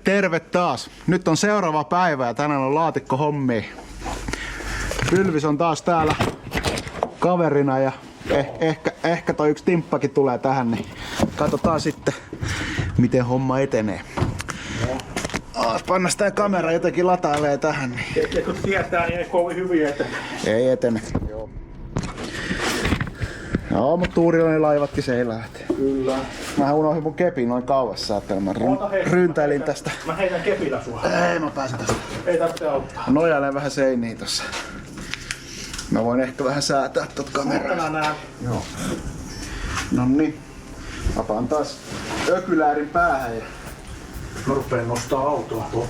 Terve taas! Nyt on seuraava päivä ja tänään on laatikko hommia. Pylvis on taas täällä kaverina ja ehkä toi yksi timppakin tulee tähän, niin katsotaan sitten miten homma etenee. Pannaan tää kamera jotenkin latailee tähän. Niin. Ja kun tietää, niin ei kovin hyvin etene. Ei etene. Joo, mutta tuurilainen laivatkin se ei lähte. Kyllä. Mä unohdin mun kepin noin kauas saattaa. Mä ryntäilin tästä. Mä heitän kepillä sua. Ei, mä pääsen tästä. Ei tarvitse auttaa. Nojailen vähän seiniin tossa. Mä voin ehkä vähän säätää tot kameraa. Mä näen. Joo. Noniin. Mä paan taas ökyläärin päähän ja... Mä rupeen nostaa autoa tuolla.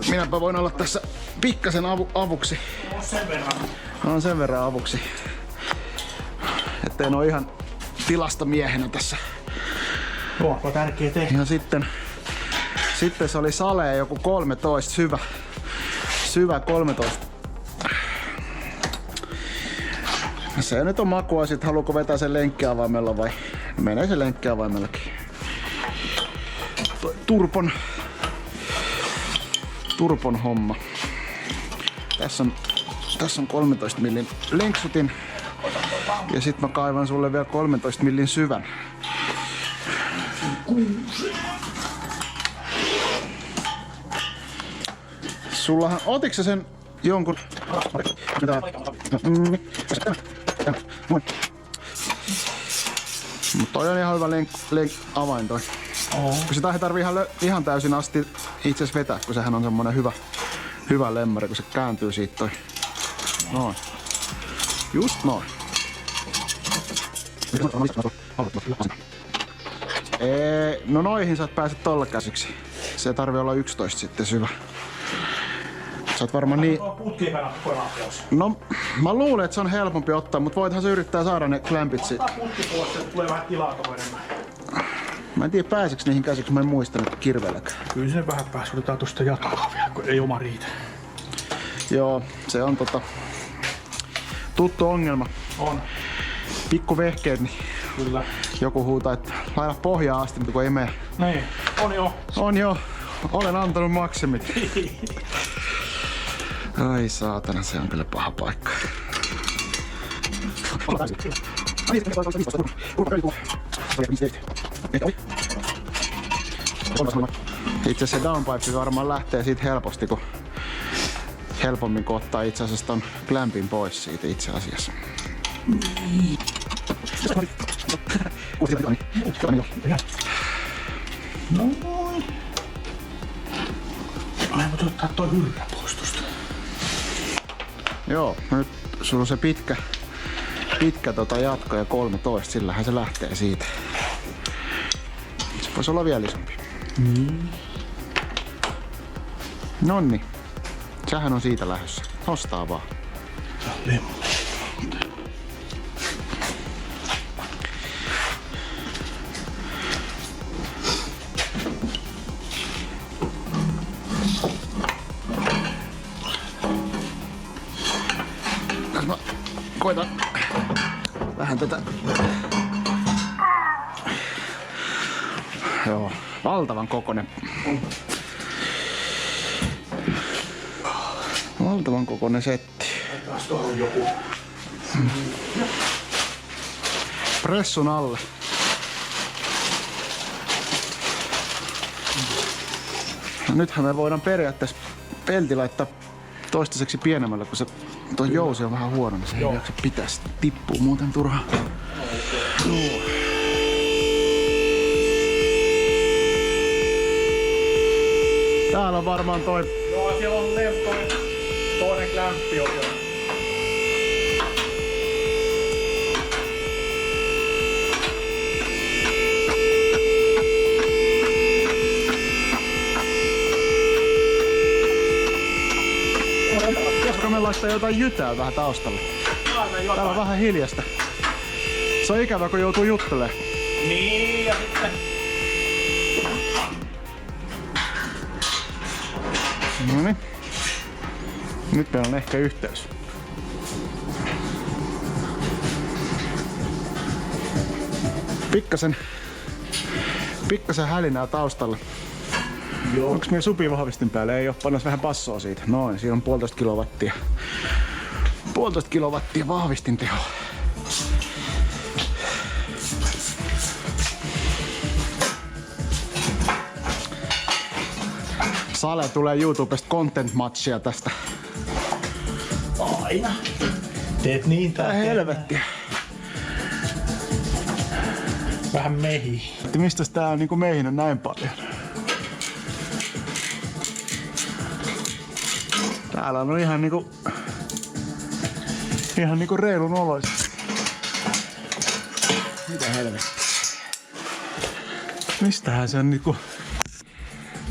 Minäpä voin olla tässä pikkasen avuksi. No sen verran avuksi. Ettei ole ihan tilasta miehenä tässä. Tuo tärkeä tehdä. Ja sitten se oli salee joku 13, syvä 13. Se nyt on makua, sit haluuko vetää sen lenkkiavaimella vai menee se lenkkiavaimellakin. Turpon homma. Tässä on 13 millin lenksutin. Ja sit mä kaivan sulle vielä 13 millin syvän. Sullahan, ootitko sen jonkun... Mutta toi on ihan hyvä avain toi. Kun sitä ei tarvii ihan täysin asti itse asiassa vetää, kun sehän on semmonen hyvä lemmari, kun se kääntyy siitä toi. Noin. Just noin. No noihin sä pääset tolla käsiksi. Se tarvii olla 11 sitten syvä. Sä oot varmaan niin... No, mä luulen, että se on helpompi ottaa, mutta voithan se yrittää saada ne klämpit sit. Putki pois, että tulee vähän tilaa enemmän. Mä en tiedä pääsikö niihin käsiksi, mä en muista nyt kirveelläkään. Kyllä se vähän pääs, otetaan tuosta jatkaa vielä, kun ei oma riitä. Joo, se on tuttu ongelma. On. Pikku vehkeet, niin kyllä. Joku huutaa, että laita pohjaa asti, mutta kun ei mene. Niin, on jo. On jo. Olen antanut maksimit. Ai saatana, se on kyllä paha paikka. Itse se downpipe varmaan lähtee siitä helposti, kun helpommin kun ottaa itse asiassa ton klämpin pois siitä itse asiassa. Noin. Ai, mutta ottaa toi hylkä pois tosta. Joo, nyt sulla on se pitkä jatko ja 13, sillähän se lähtee siitä. Se voisi olla vielä isompi. Nonni. Sähän on siitä lähdössä. Nostaa vaan. Mä koitan vähän tätä. Joo, valtavan kokoinen. Valtavan kokoinen setti. Taas tuohon joku Pressun alle. No nythän me voidaan periaatteessa pelti laittaa toistaiseksi pienemmälle, kun se tuo jousi on vähän huono, niin se ei jaksa pitää sitä. Tippuu muuten turhaan. Täällä on varmaan toi... Joo, siellä on toinen klämppi on jo. Koska me laittaa jotain jytää vähän taustalle. Täällä on vähän hiljasta. Se on ikävä, kun joutuu juttelemaan. Niin, ja sitten... Noniin. Nyt meillä on ehkä yhteys. Pikkasen hälinää taustalla. Joo. Onks meillä supivahvistin päälle? Ei oo, pannas vähän passoa siitä. Noin, siinä on 1,5 kilowattia. 1,5 kilowattia vahvistinteho. Sale tulee YouTubesta content matchia tästä. Aina. Teet niin Tää helvettiä. Vähän mehi. Mistäs tää on niinku meihin näin paljon? Täällä on ihan niinku reilun oloista. Mitä helvettiä? Mistähän se on niinku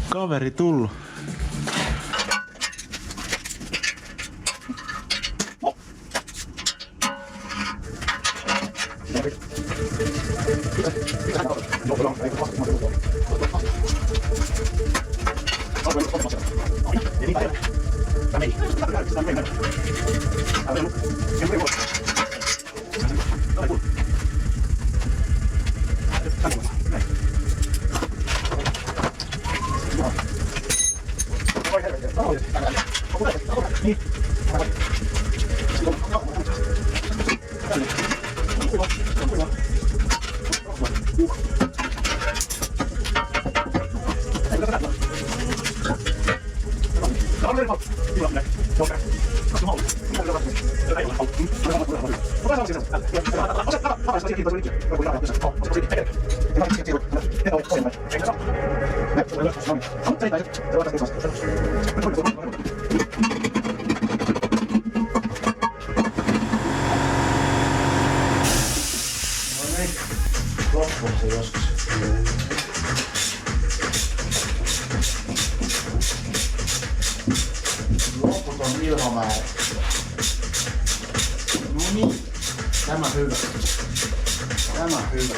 kaveri tullut? Loputon ilmamäärä. No niin, tämä hyvä. Tämä hyvä.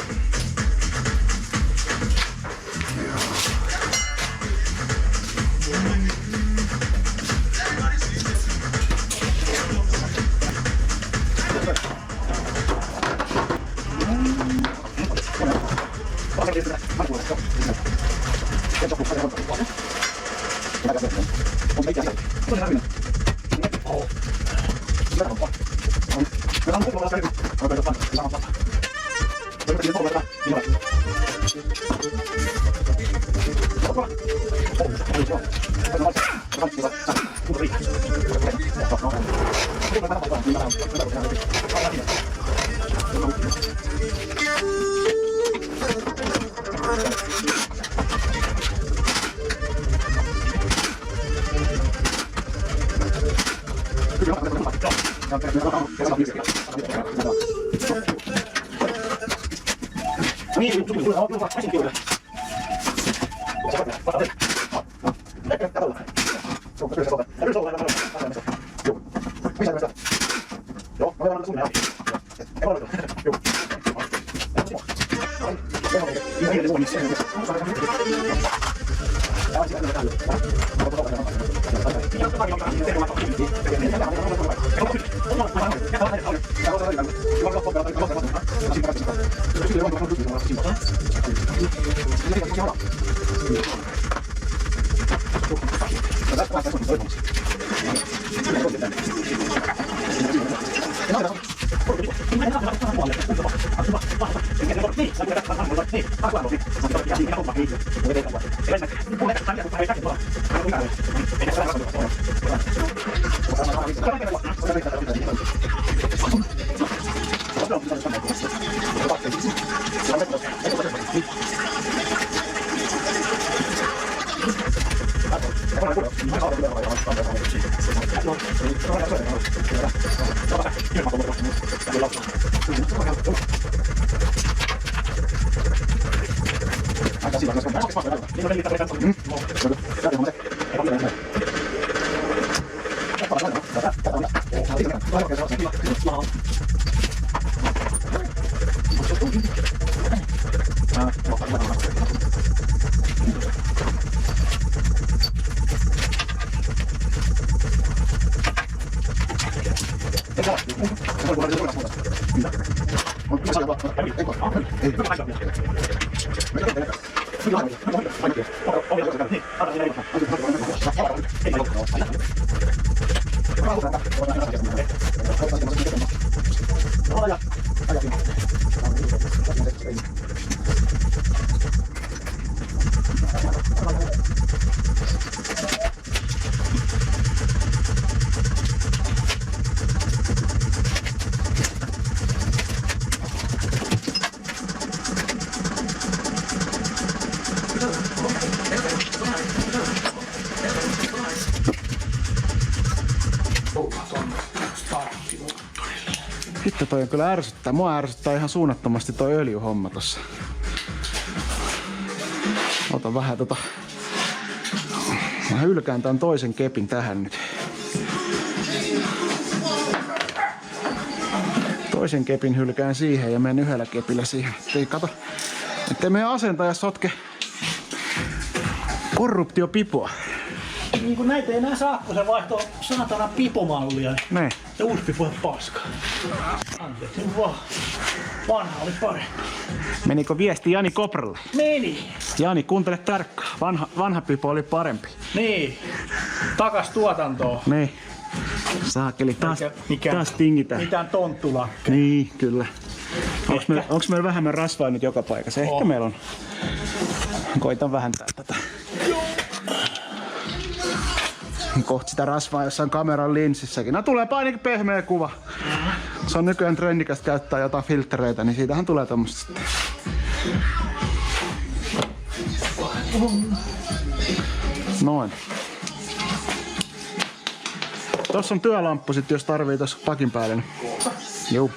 Hitto, toi on kyllä ärsyttää. Mua ärsyttää ihan suunnattomasti toi öljyhomma tossa. Ota vähän Mä hylkään tän toisen kepin tähän nyt. Toisen kepin hylkään siihen ja menen yhdellä kepillä siihen. Ettei meidän asentaja sotke korruptiopipoa. Niin kun näitä ei enää saa, kun se vaihtoi saatana pipomallia. Ne. Se uusi pipo on paska. Anteeksi nyt vaan. Vanha oli parempi. Menikö viesti Jani Kopralle? Meni. Jani, kuuntele tarkkaan. Vanha pipo oli parempi. Niin. Takas tuotantoon. Niin. Saakeli, taas tingitään. Mitään tonttulakkeja. Niin, kyllä. Onks meillä vähemmän rasvaa nyt joka paikassa? Ehkä meillä on. Koitan vähentää tätä. Kohta sitä rasvaa jossain kameran linssissäkin. No tulee ainakin pehmeä kuva. Se on nykyään trendikästä käyttää jotain filtreitä, niin siitähän tulee tommoista sitten. Noin. Tossa on työlamppu sit, jos tarvii tossa pakin päälle. Niin. Juu.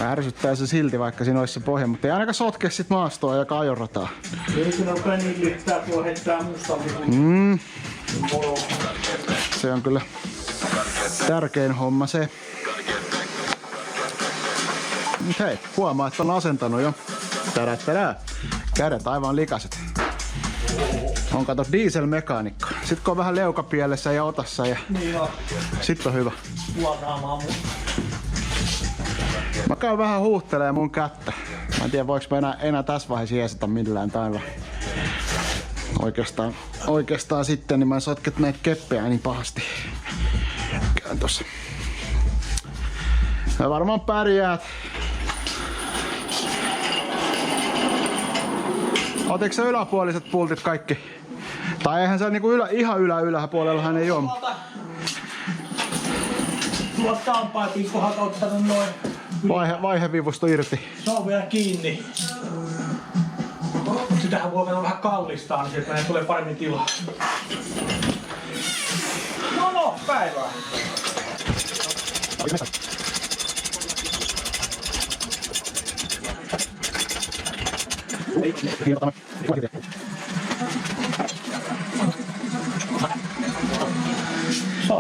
Ärsyttää se silti, vaikka siinä olisi se pohja, mutta ei ainakaan sotke sit maastoa ja ajorataa. Ei siinä ole liittää tuo heittää mustalti. Se on kyllä tärkein homma se. Mut hei, huomaa, että on asentanut jo. Tärä. Kädet aivan likaset. On kato dieselmekaanikko. Sitten kun on vähän leukapielessä ja otassa ja niin on. Sit on hyvä. Vuotaamaan mun. Mä käyn vähän huuhtelee mun kättä. Mä en tiedä voiko mä enää tässä vaiheessa jeesata millään tailla. Oikeastaan sitten niin mä en sotket näitä keppejä niin pahasti. Käyn tossa. Mä varmaan pärjäät. Otitko sä yläpuoliset pultit kaikki? Tai eihän se niinku ihan yläpuolellahan ei oo. Tuolta tampaatiin kohdalta ottanut noin. Vaihevivusto irti. Se on vielä kiinni. Sitähän voi mennä vähän kallistaa, niin sieltä tulee paremmin tilaa. No, päivää.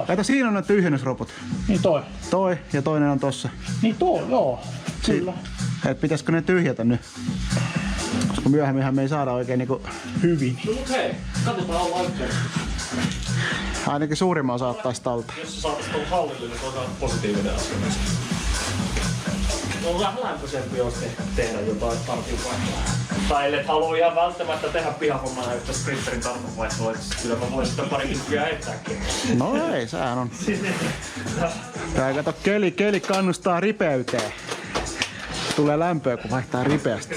Kato, siinä on ne tyhjennysroput. Niin Toi ja toinen on tossa. Niin joo. Kyllä. Et pitäisikö ne tyhjätä nyt? Koska myöhemminhän me ei saada oikein niinku Hyvin. No mut hei, katsotaan olla yhteydessä. Ainakin suurimman osa ottais talteen. Jos sä saatais tuon hallille, niin se on positiivinen asia. On vähän lämpöisempi, jos tehdä jotain tarkimpaa. Tai ellei halua ihan välttämättä tehdä pihahommana yhtä sprinterin tartunvaihtoa, kyllä mä voisin sitä pari kymppiä heittääkin. No ei, sehän on. Tää kato, keli kannustaa ripeyteen. Tulee lämpöä, kun vaihtaa ripeästi.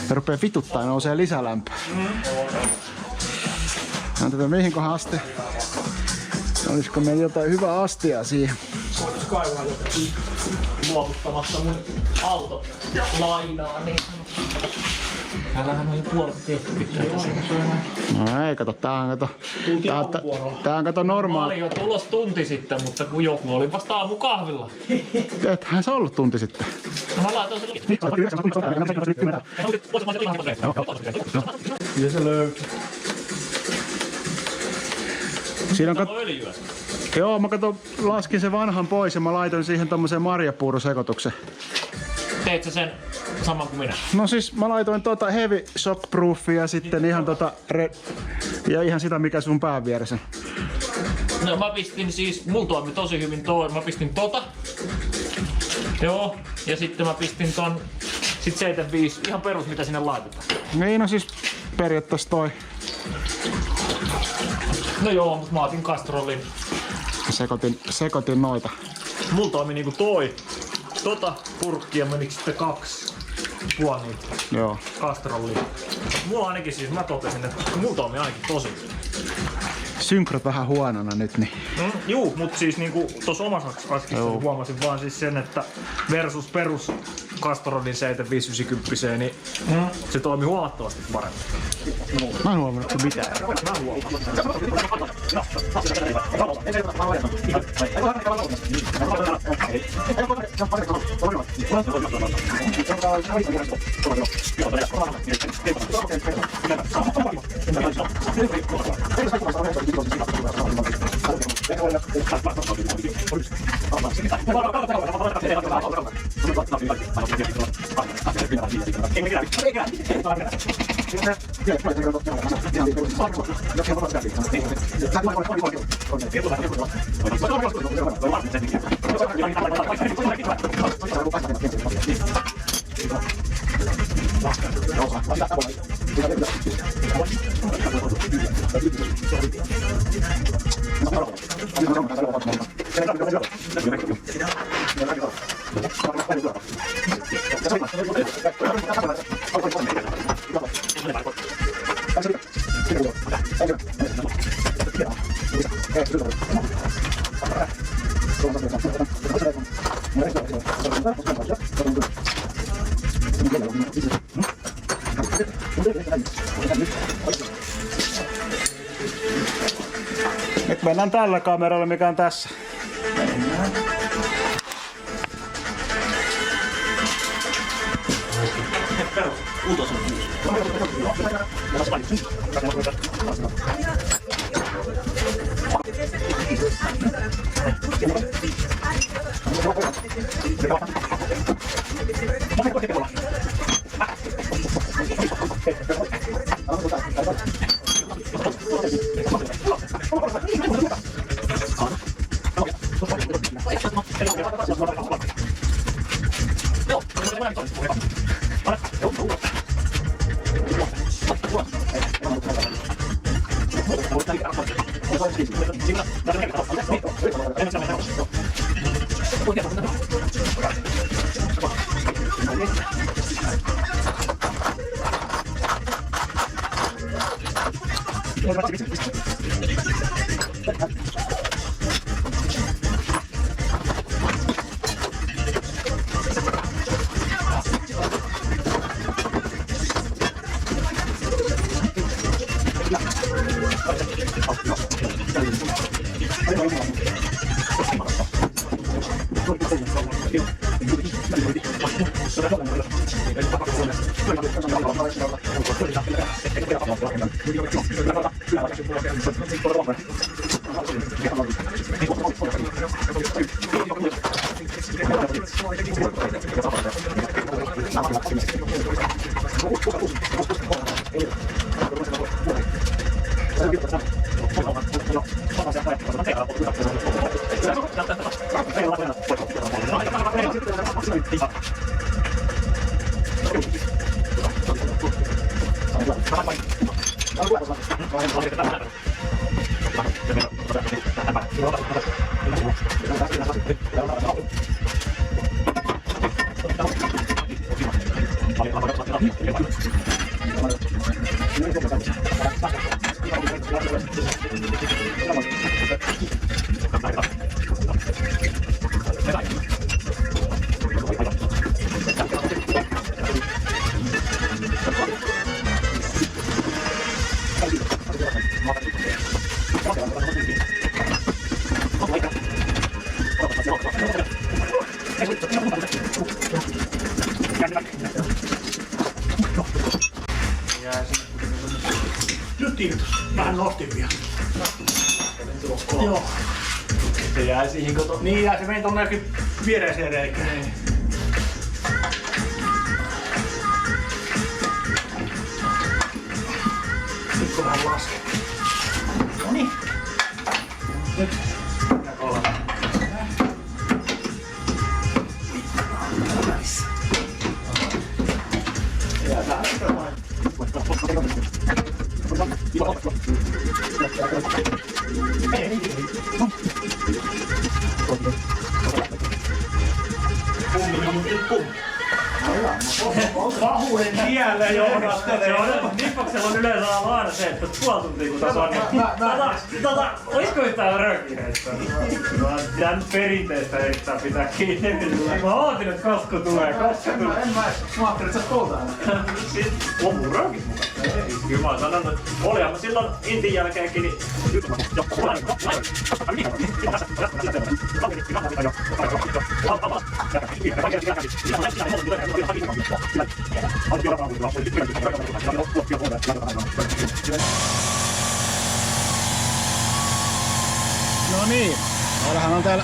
Ja rupee vituttaa ja nousee lisälämpöä. Tätä mihinkohan asti? Olisiko meillä jotain hyvää astia siihen? Voitais kaivaa jotenkin luovuttamassa mun auto lainaa niin sanotusti. Täällähän on jo puolet tehty, pitää No ei, kato, tää on kato Mä normaali. olin jo tulos tunti sitten, mutta kun joku oli vasta aamukahvilla. Ethän se ollut tunti sitten. No mä laitoin sen Kyllä se löytyy. Siinä on öljyä. Joo, mä laskin sen vanhan pois ja mä laitoin siihen tommoseen marjapuurosekotuksen. Teet sä sen saman kuin minä? No siis mä laitoin heavy shockproofia ja sitten ihan ja ihan sitä mikä sun pään vieressä. No mä pistin siis, mulla toimi tosi hyvin mä pistin Joo, ja sitten mä pistin ton sit 75, ihan perus mitä sinne laitetaan. Niin no siis periaatteessa toi. No joo, mut mä otin Castrolin. Sekoitin noita. Mulla toimi niinku purkkia meni sitten 2 puoniita Joo. Castrollia. Mulla ainakin siis, mä totesin, että mulla toimi ainakin tosi hyvin. Synkrot vähän huonona nyt niin. Juu, mut siis niinku tossa omassa askissa huomasin vaan siis sen, että versus perus Castrolin 7590, niin se toimi huomattavasti paremmin. Mä en huomannut sun mitään. Nyt mennään tällä kameralla, mikä on tässä. Nyt irtos. Vähän nostin vielä. Joo. Se jää siihen koto. Niin ja se meni tonnekin viereiseen reikään. Nyt kun vähän laskee. Noniin. Nyt. Ja kolme. Välissä. Ja tää pahuuden tiellä johdattelee. Nippaksella on yleensä aina se, että puoli tuntia kun taso on. Olisiko yhtään rökireistä? Tää nyt perinteistä yrittää pitää kiinni. Mä ootin, että koska tulee. Mä ajattelin, että sä tuolta aina. On mun rökit mukaan. Kyllä mä oon sanonut, että olihan mä silloin Intin jälkeenkin, niin... No niin, meillähän on täällä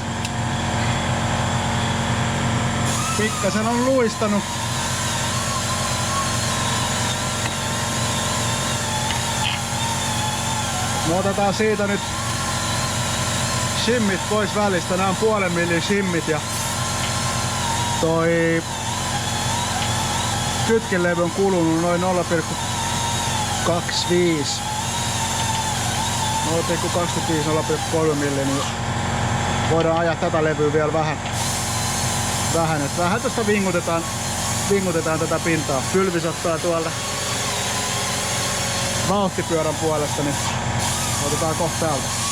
pikkasen on luistanut. Me otetaan siitä nyt shimmit pois välistä. Nämä on 0,5 millin shimmit ja toi kytkenlevy on kulunut noin 0,25 0,3 millin, niin voidaan ajaa tätä levyä vielä vähän. Vähän tuosta vingutetaan tätä pintaa. Pylvis ottaa tuolta vauhtipyörän puolesta, niin otetaan kohta täältä.